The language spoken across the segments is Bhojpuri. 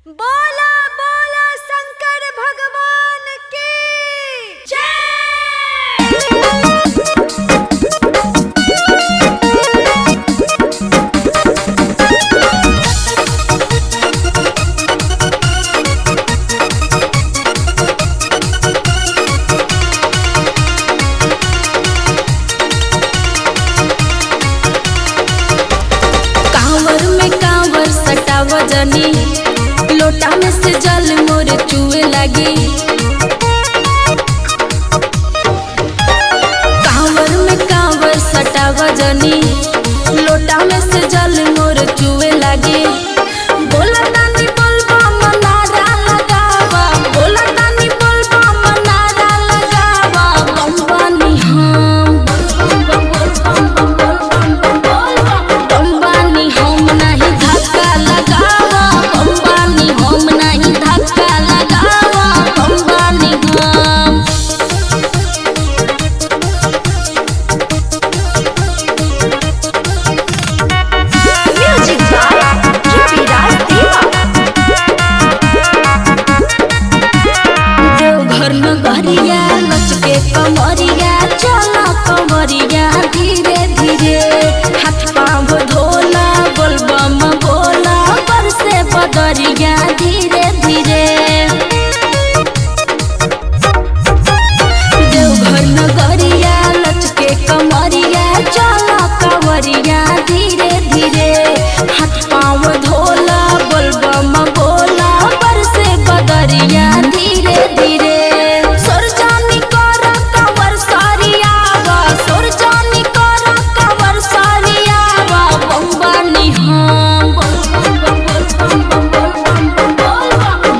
बोला बोला शंकर भगवान की कांवर में कांवर सटाव जनी, लोटा में से जल मोर चुए लगी। कांवर में कांवर सटाव जनी, लोटा में से जल मोर चुए लगी। बोला तानी बोलबा मनारा लगावा, बोला तानी बोलबा मनारा लगावा। बम्बानी हम बम्बानी हम नहीं धक्का लगावा, बम्बानी हम नहीं धक्का लगावा। बम्बानी हम म्यूजिक बाय गिरिराज देवा। देवघर नगरिया लचके कमरिया, चला कमरिया धीरे धीरे। हाथ पाँव धोला बोलबम बोला, बरसे बदरिया धीरे धीरे। देवघर नगरिया लचके कमरिया, चला कमरिया धीरे धीरे। हाथ पाँव धोला बोलबम बोला, बरसे बदरिया धीरे धीरे। सोरजानी कर कवर सरियावा, सोरजानी कर कवर सरियावा। बम्बानी हम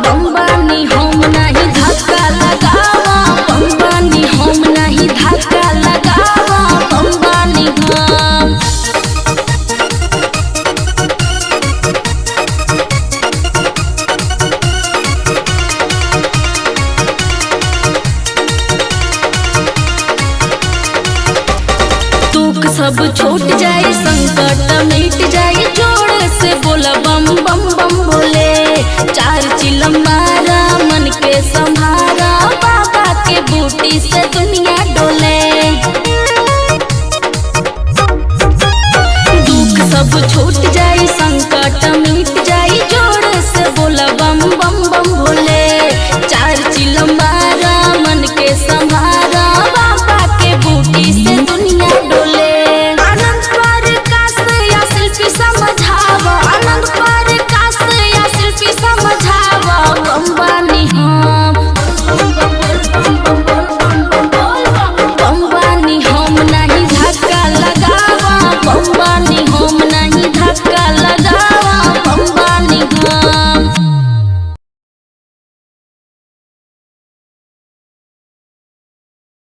बम्बानी हम नहीं धक्का लगावा, बम्बानी हम नहीं धक्का लगावा। बम्बानी हम दुख सब छूट जाए, संकट मिट जाए। जोर से बोला बम बम बम बोले। चार चिलम मारा मन के संभारा, बाबा के बूटी से दुनिया डोले। दुख सब छूट जाए, संकट मिट जाए। जोर से बोला बम बम बम भोले। चार चिलम मारा मन के संभारा, बाबा के बूटी से दुनिया डोले। आनंद पर काश या शिल्पी समझावा, आनंद पर काश या शिल्पी समझावा। बम्बानी हम बम्बानी हम नहीं धक्का लगावा, बम्बानी